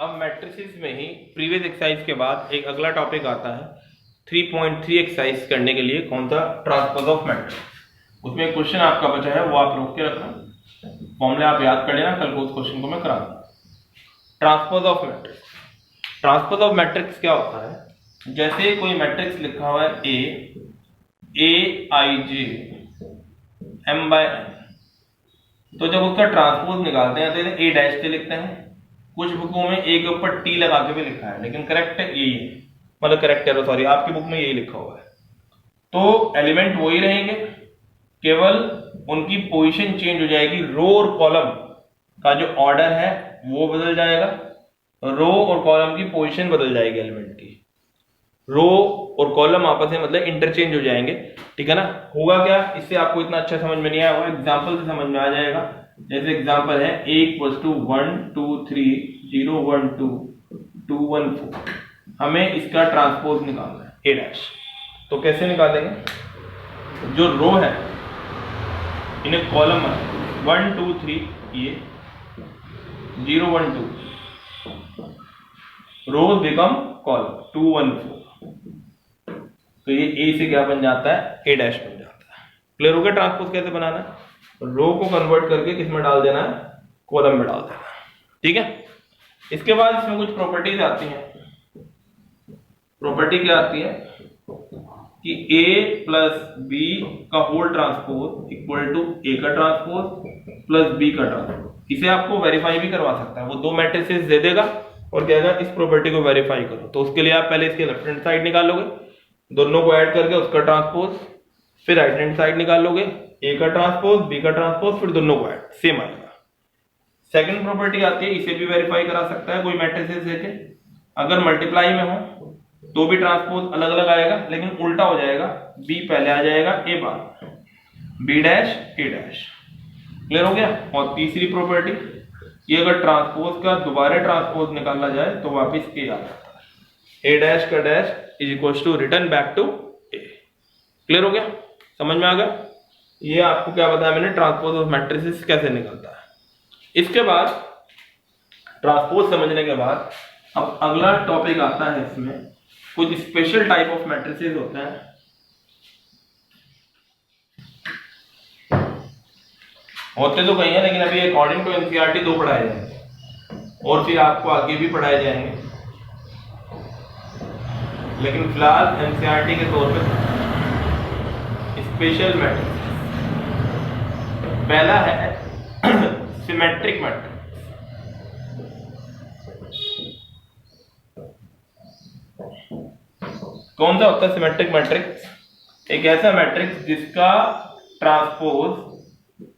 अब मैट्रिसेस में ही previous exercise के बाद एक अगला टॉपिक आता है 3.3 एक्सरसाइज करने के लिए, कौन सा, ट्रांसपोज ऑफ मैट्रिक्स। उसमें एक क्वेश्चन आपका बचा है, वो आप रोक के रखना, फॉर्मूले आप याद कर लेना, कल को उस क्वेश्चन को मैं करा दूंगा। Transpose of matrix, transpose of matrix क्या होता है, जैसे कोई मैट्रिक्स लिखा हुआ है ए आई जे एम बाय एन, तो जब उसका ट्रांसपोज निकालते हैं तो ए डैश से लिखते हैं। कुछ बुकों में ए के ऊपर टी लगा के भी लिखा है, लेकिन करेक्ट यही है, मतलब करेक्ट है, सॉरी, आपकी बुक में यही लिखा हुआ है। तो एलिमेंट वही रहेंगे, केवल उनकी पोजीशन चेंज हो जाएगी, रो और कॉलम का जो ऑर्डर है वो बदल जाएगा, रो और कॉलम की पोजीशन बदल जाएगी, एलिमेंट की रो और कॉलम आपस में मतलब इंटरचेंज हो जाएंगे, ठीक है ना। होगा क्या, इससे आपको इतना अच्छा समझ में नहीं आया होगा, एग्जांपल से समझ में आ जाएगा। जैसे एग्जांपल है a इक्वल्स टू 1 2 3 0 1 2 2 1 4, हमें इसका ट्रांसपोज निकालना है a डैश। तो कैसे निकालेंगे, जो रो है इन्हें कॉलम है 1 2 3, ये 0 1 2, रोज बिकम कॉलम 2 1 4, तो ये ए से क्या बन जाता है, ए डैश बन जाता है। क्लियर हो गया ट्रांसपोज कैसे बनाना है, रो को कन्वर्ट करके किस में डाल देना है, कॉलम में डाल देना है, ठीक है। इसके बाद इसमें कुछ प्रॉपर्टीज आती हैं। प्रॉपर्टी क्या आती है कि ए प्लस बी का होल ट्रांसपोज इक्वल टू ए का ट्रांसपोज प्लस बी का ट्रांसपोज। इसे आपको वेरीफाई भी करवा सकता है, वो दो मैट्रिसेस दे देगा और कहेगा इस प्रॉपर्टी को वेरीफाई करो, तो उसके लिए आप पहले इसके लेफ्ट हैंड साइड निकालोगे, दोनों को ऐड करके उसका ट्रांसपोज, फिर राइट हैंड साइड निकालोगे, ए का ट्रांसपोज बी का ट्रांसपोज, फिर दोनों को ऐड, सेम आएगा। सेकंड प्रॉपर्टी आती है, इसे भी वेरीफाई करा सकता है कोई मैट्रिसेस देके, अगर मल्टीप्लाई में हो तो भी ट्रांसपोज अलग अलग आएगा, लेकिन उल्टा हो जाएगा, बी पहले आ जाएगा ए बाद, बी डैश ए डैश। क्लियर हो गया। और तीसरी प्रॉपर्टी, ये अगर ट्रांसपोज का दोबारा ट्रांसपोज निकाला जाए तो वापस ए आ जाता है, ए डैश का dash is equal to return back to A. Clear हो गया, समझ में आ गया। ये आपको क्या बताया मैंने, ट्रांसपोज ऑफ मैट्रिसेस कैसे निकलता है। इसके बाद ट्रांसपोज समझने के बाद अब अगला टॉपिक आता है, इसमें कुछ स्पेशल टाइप ऑफ मैट्रिसेस होते हैं। होते तो कई हैं, लेकिन अभी अकॉर्डिंग टू एनसीईआरटी दो पढ़ाए जाएंगे और फिर आपको आगे भी पढ़ाए जाएंगे, लेकिन फिलहाल एनसीईआरटी के तौर पे स्पेशल मैट्रिक्स। पहला है सिमेट्रिक मैट्रिक्स। कौन सा होता है सिमेट्रिक मैट्रिक्स, एक ऐसा मैट्रिक्स जिसका ट्रांसपोज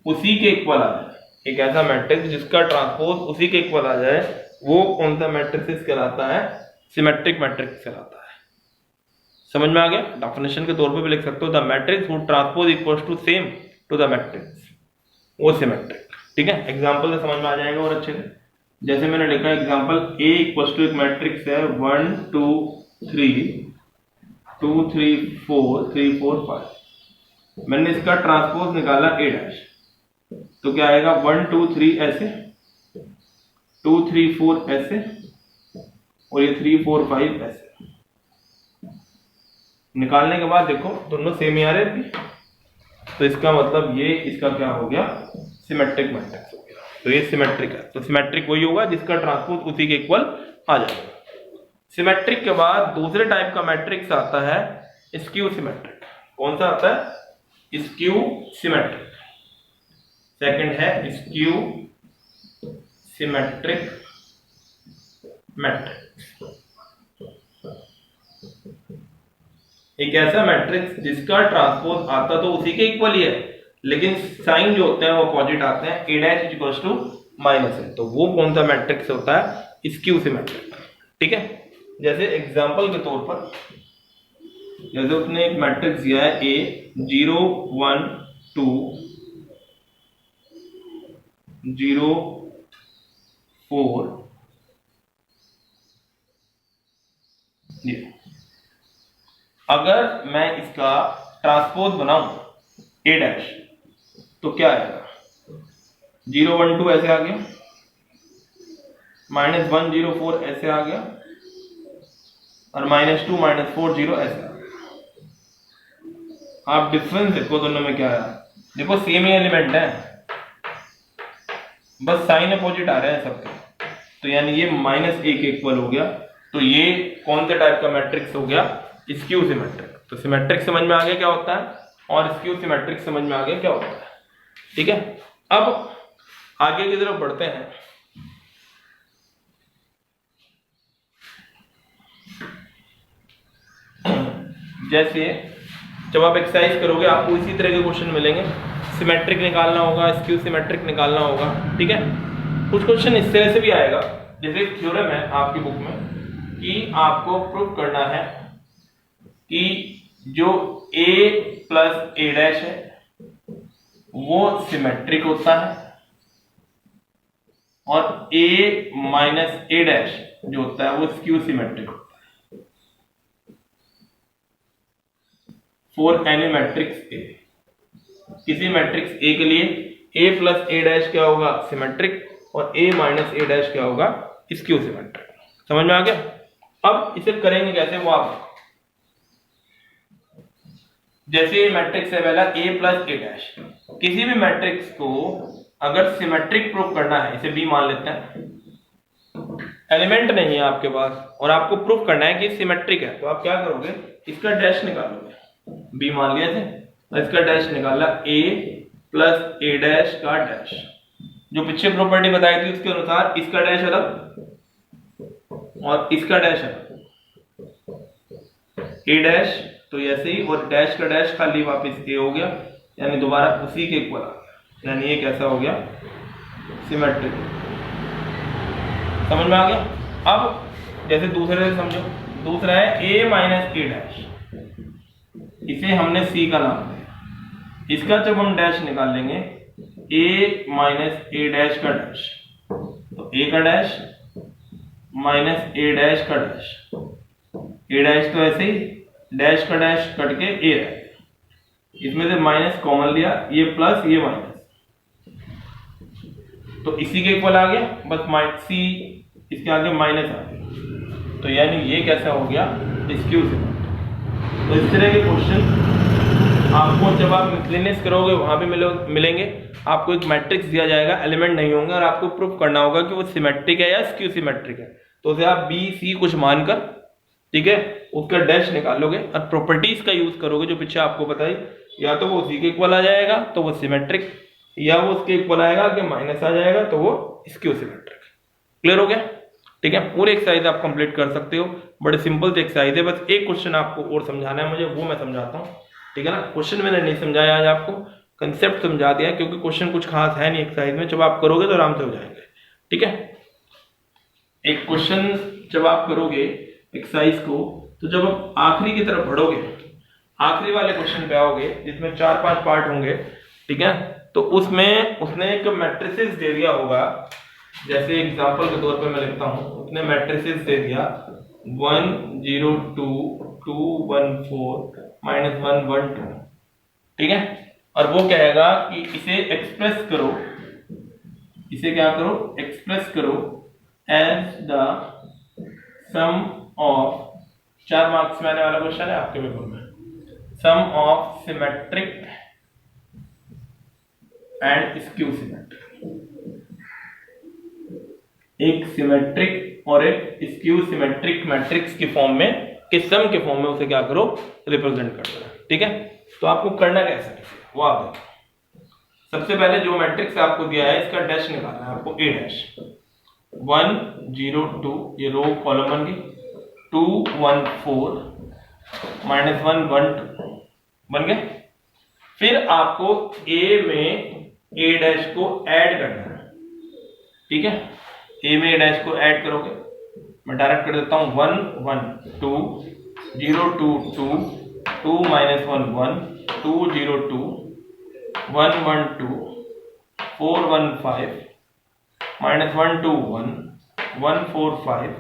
उसी के इक्वल आ जाए, एक ऐसा मैट्रिक्स जिसका ट्रांसपोज उसी के इक्वल आ जाए, वो कौन सा मैट्रिक्स कहलाता है, सिमेट्रिक मैट्रिक्स कहलाता है। समझ में आ गया। डेफिनेशन के तौर पे भी लिख सकते हो, the matrix who transpose equals to same to the matrix, वो सिमेट्रिक, ठीक है। एग्जांपल से समझ में आ जाएगा और अच्छे से। जैसे मैंने लिखा है एग्जांपल, ए इक्वल्स टू एक मैट्रिक्स है 1 2 3 2 3 4 3 4 5, मैंने इसका ट्रांसपोज निकाला ए डैश, तो क्या आएगा 1 2 3 ऐसे, 2 3 4 ऐसे, और ये 3 4 5 ऐसे। निकालने के बाद देखो दोनों सेम ही आ रहे थे, तो इसका मतलब ये इसका क्या हो गया, सिमेट्रिक मैट्रिक्स हो गया। तो ये सिमेट्रिक है, तो सिमेट्रिक वही होगा जिसका ट्रांसपोज उसी के इक्वल आ जाएगा। सिमेट्रिक के बाद दूसरे टाइप का मैट्रिक्स आता है स्क्यू सिमेट्रिक। कौन सा आता है, स्क्यू सिमेट्रिक। सेकंड है स्क्यू सिमेट्रिक मैट्रिक्स। एक ऐसा मैट्रिक्स जिसका ट्रांसपोज आता तो उसी के इक्वल ही है, लेकिन साइन जो होते हैं वो अपोजिट आते हैं, ए डैश इक्वल्स टू माइनस है, तो वो कौन सा मैट्रिक्स होता है, स्क्यू सिमेट्रिक, ठीक है। जैसे एग्जांपल के तौर पर, जैसे उसने एक मैट्रिक्स दिया है ए 0 1 2 0 4, अगर मैं इसका ट्रांसपोज बनाऊं ए डैश तो क्या आएगा, 0 1 2 ऐसे आ गया, -104 ऐसे आ गया और -2 -40 ऐसे आ गया। आप डिफरेंस देखो दोनों में क्या है, देखो सेम ही एलिमेंट है, बस साइन अपोजिट आ रहे हैं सबके। तो यानी ये -1 के इक्वल हो गया। तो ये कौन सा टाइप का मैट्रिक्स हो गया, स्क्यू सिमेट्रिक। तो सिमेट्रिक समझ में आ गया क्या होता है और स्क्यू सिमेट्रिक समझ में आ गया क्या होता है। ठीक है, अब आगे की तरफ बढ़ते हैं। जैसे जब आप एक्सरसाइज करोगे आपको इसी तरह के क्वेश्चन मिलेंगे, सिमेट्रिक निकालना होगा, स्क्यू सिमेट्रिक निकालना होगा। ठीक है, कुछ क्वेश्चन इस तरह से भी आएगा, जैसे एक थ्योरम है आपकी बुक में कि आपको प्रूव करना है कि जो a + a' है वो सिमेट्रिक होता है और a - a' जो होता है वो स्क्यू सिमेट्रिक होता है फॉर एनी मैट्रिक्स A। किसी मैट्रिक्स A के लिए a + a' क्या होगा, सिमेट्रिक, और a - a' क्या होगा, स्क्यू सिमेट्रिक। समझ में आ गया। अब इसे करेंगे कैसे वो आप, जैसे ये मैट्रिक्स है पहला a + a', किसी भी मैट्रिक्स को अगर सिमेट्रिक प्रूव करना है, इसे b मान लेते हैं, एलिमेंट नहीं है आपके पास और आपको प्रूव करना है कि सिमेट्रिक है, तो आप क्या करोगे, इसका डैश निकालोगे, b मान लिया थे और इसका डैश निकाला, a + a' का डैश। जो पीछे प्रॉपर्टी बताई थी उसके अनुसार इसका डैश अलग और इसका डैश अलग, a' तो ऐसे ही, और डैश का डैश खाली वापस a हो गया, यानी दोबारा उसी के इक्वल आ गया, यानी ये कैसा हो गया, सिमेट्रिक। समझ में आ गया। अब जैसे दूसरे से समझो, दूसरा है a - a', इसे हमने c का नाम दिया, इसका जब हम डैश निकाल लेंगे a - a' का डैश, तो a का डैश - a' का डैश, a' तो ऐसे ही, डैश का डैश कट के a है, इसमें से माइनस कॉमन लिया, ये प्लस ये माइनस, तो इसी के इक्वल आ गया, बस c इसके आगे माइनस आ गया, तो यानी ये कैसा हो गया, स्क्यू सिमेट्रिक। तो इस तरह के क्वेश्चन आपको जब आप मिसलेनियस करोगे वहां पे मिलेंगे। आपको एक मैट्रिक्स दिया जाएगा, एलिमेंट नहीं होंगे और आपको प्रूफ करना होगा कि वो सिमेट्रिक है या स्क्यू सिमेट्रिक है। तो उसे आप b c कुछ मानकर, ठीक है, उसका डैश निकालोगे और प्रॉपर्टीज का यूज करोगे जो पीछे आपको बताई, या तो वो उसी के इक्वल आ जाएगा तो वो सिमेट्रिक, या वो उसके इक्वल आएगा कि माइनस आ जाएगा तो वो स्क्यू सिमेट्रिक। क्लियर हो गया। ठीक है, पूरे एक्सरसाइज आप कंप्लीट कर सकते हो, बड़े सिंपल से एक्सरसाइज है। बस एक क्वेश्चन आपको और समझाना है मुझे, वो मैं समझाता हूँ। ठीक है ना, क्वेश्चन मैंने नहीं समझाया आज आपको, कंसेप्ट समझा दिया, क्योंकि क्वेश्चन कुछ खास है नहीं एक्सरसाइज में, जब आप करोगे तो आराम से हो जाएंगे। ठीक है, एक क्वेश्चन जब आप करोगे एक्सरसाइज को, तो जब आप आखिरी की तरफ बढ़ोगे, आखिरी वाले क्वेश्चन पे आओगे जिसमें 4-5 पार्ट होंगे, ठीक है, तो उसमें उसने एक मैट्रिसेस दे दिया होगा। जैसे एग्जांपल के तौर पे मैं लिखता हूं, उसने मैट्रिसेस दे दिया 1 0 2 2 1 4 -1 1 2, ठीक है, और वो कहेगा कि इसे एक्सप्रेस करो, इसे क्या करो, एक्सप्रेस करो as the sum of, 4 marks में आने वाला क्वेश्चन है आपके पेपर में, sum of symmetric and skew symmetric. एक सिमेट्रिक और एक स्क्यू सिमेट्रिक मैट्रिक्स की फॉर्म में, के सम के फॉर्म में उसे क्या करो, रिप्रेजेंट कर दो। ठीक है, तो आपको करना कैसे वो आप देखो। सबसे पहले जो मैट्रिक्स आपको दिया है इसका डैश निकालना है आपको, a डैश 1 0 2, ये रो कॉलम बन गई, 2 1 4 -1 1 2 बन गए। फिर आपको a में a डैश को ऐड करना है। ठीक है, a में a डैश को ऐड करोगे, मैं डायरेक्ट कर देता हूं, 1 1 2 0 2 2 2 -1 1 2 0 2 1 1 2 4 1 5 -1 2 1 1 4 5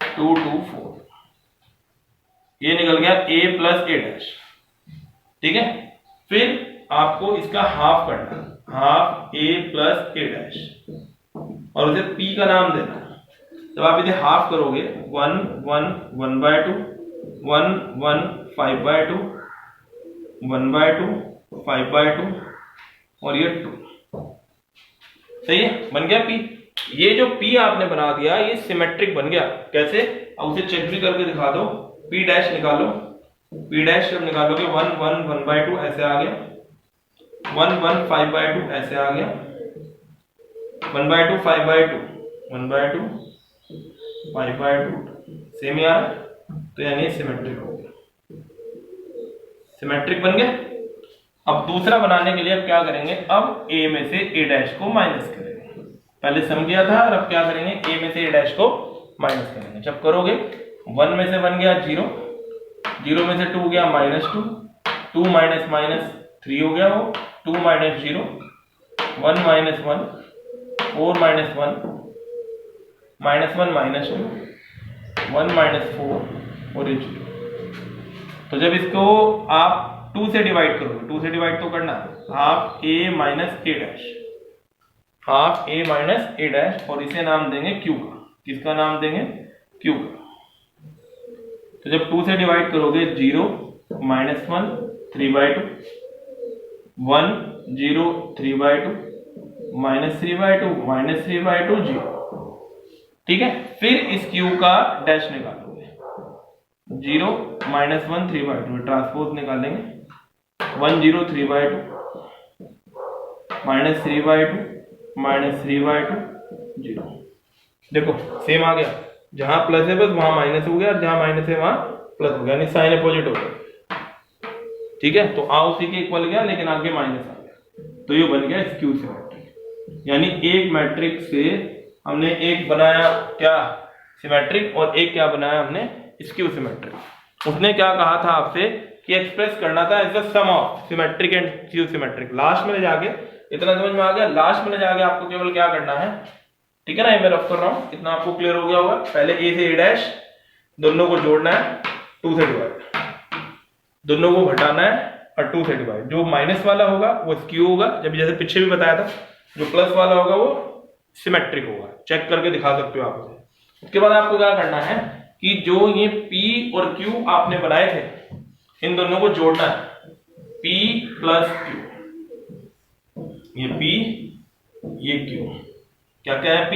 2 2 4, ये निकल गया a + a डैश। ठीक है, फिर आपको इसका हाफ करना, हाफ a + a डैश, और उसे p का नाम देना, जब आप इसे हाफ करोगे 1 1 1/2 1 1 5/2 1/2 5/2 और ये 2। सही है, बन गया P। ये जो P आपने बना दिया ये सिमेट्रिक बन गया। कैसे? अब उसे चेक भी करके दिखा दो। P डैश निकालो, P डैश जब निकालोगे 1 1 1/2 ऐसे आ गया, 1 1 5/2 ऐसे आ गया, 1/2 5/2 1/2 5/2 सेम ही आ रहा है, तो यानी सिमेट्रिक हो गया। सिमेट्रिक बन गया। अब दूसरा बनाने के लिए अब क्या करेंगे, अब A में से A डैश को माइनस करेंगे। पहले सम किया था और अब क्या करेंगे, A में से A डैश को माइनस करेंगे। जब करोगे 1 में से 1 गया 0, 0 में से 2 गया -2, 2 माइनस माइनस 3 हो गया वो, 2 माइनस 0 1 माइनस 1 4 माइनस 1 -1 -2 1 -4 और ये 0। तो जब इसको आप 2 से डिवाइड करोगे, 2 से डिवाइड तो करना, half A minus A dash, half A minus A dash, और इसे नाम देंगे Q का। किसका नाम देंगे? Q का। तो जब 2 से डिवाइड करोगे 0 -1 3/2 1 0 3/2 -3/2 -3/2 0। ठीक है, फिर इस Q का डैश निकालोगे, 0 -1 3/2 ट्रांसपोज निकालेंगे, 1 0 3/2 -3/2 -3/2 0। देखो सेम आ गया, जहां प्लस है बस वहां माइनस हो गया, और जहां माइनस है वहां प्लस हो गया, यानी साइन अपोजिट हो गया। ठीक है, तो आ उसी के इक्वल गया लेकिन आगे माइनस आ गया, तो ये बन गया स्क्यू सिमेट्रिक। यानी एक मैट्रिक्स से हमने एक बनाया क्या, सिमेट्रिक, और एक क्या बनाया हमने, स्क्यू सिमेट्रिक। उसने क्या कहा था आपसे कि एक्सप्रेस करना था as the sum of symmetric and skew symmetric. Last में ले जाके, इतना समझ में आ गया, लास्ट में ले जाके आपको केवल क्या करना है, ठीक है ना, ये मैं रफ कर रहा हूं, इतना आपको क्लियर हो गया होगा। पहले A से A डैश दोनों को जोड़ना है, 2 से डिवाइड, दोनों को घटाना है और 2 से डिवाइड। जो माइनस वाला होगा वो स्क्यू होगा, जब जैसे पीछे भी बताया था, जो प्लस वाला होगा वो सिमेट्रिक होगा। चेक करके दिखा सकते हो आप उसे। उसके बाद आपको क्या करना है कि जो ये P और Q आपने बनाए थे, इन दोनों को जोड़ना है, P प्लस Q, ये P ये Q, क्या क्या है P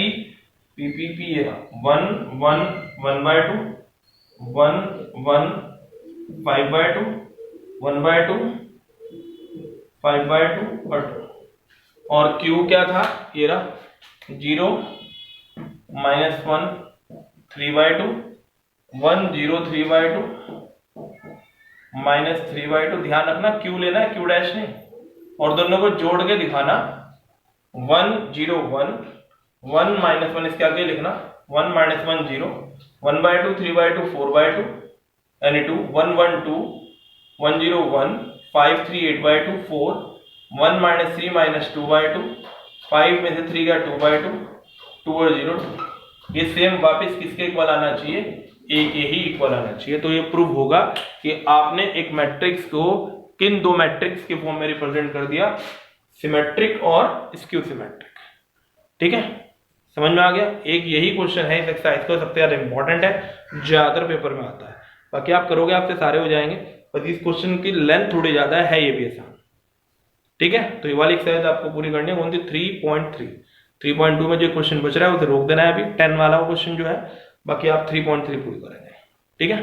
P ये 1 1 1/2 1 1 5/2 1/2 5/2 और 2, और Q क्या था, ये रहा 0 -1 3/2 1 0 3/2 -3/2। ध्यान रखना Q लेना है, Q डैश नहीं, और दोनों को जोड़ के दिखाना, 1 0 1 1 -1 इसके आगे लिखना, 1 -1 0 1/2 3/2 4/2 यानी 2 1 1 2 1 0 1 5 3 8/2 4 1 -3 -2/2 5 में से 3 गया 2/2 2 और 0 2। ये सेम वापस किसके इक्वल आना चाहिए, A के ही इक्वल आना चाहिए। तो ये प्रूव होगा कि आपने एक मैट्रिक्स को किन दो मैट्रिक्स के फॉर्म में रिप्रेजेंट कर दिया, सिमेट्रिक और स्क्यू सिमेट्रिक। ठीक है, समझ में आ गया। एक यही क्वेश्चन है इस एक्सरसाइज का, सबसे ज्यादा इंपॉर्टेंट है, ज्यादातर पेपर में आता है। बाकी आप करोगे आपसे सारे हो जाएंगे, बस इस क्वेश्चन की लेंथ थोड़ी ज्यादा है, ये भी आसान। ठीक है, तो ये वाली एक्सरसाइज आपको पूरी करनी है। कौन सी? 3.3 3.2 में जो क्वेश्चन बच रहा है उसे रोक देना है अभी, 10 वाला क्वेश्चन जो है, बाकी आप 3.3 पूरी करेंगे। ठीक है।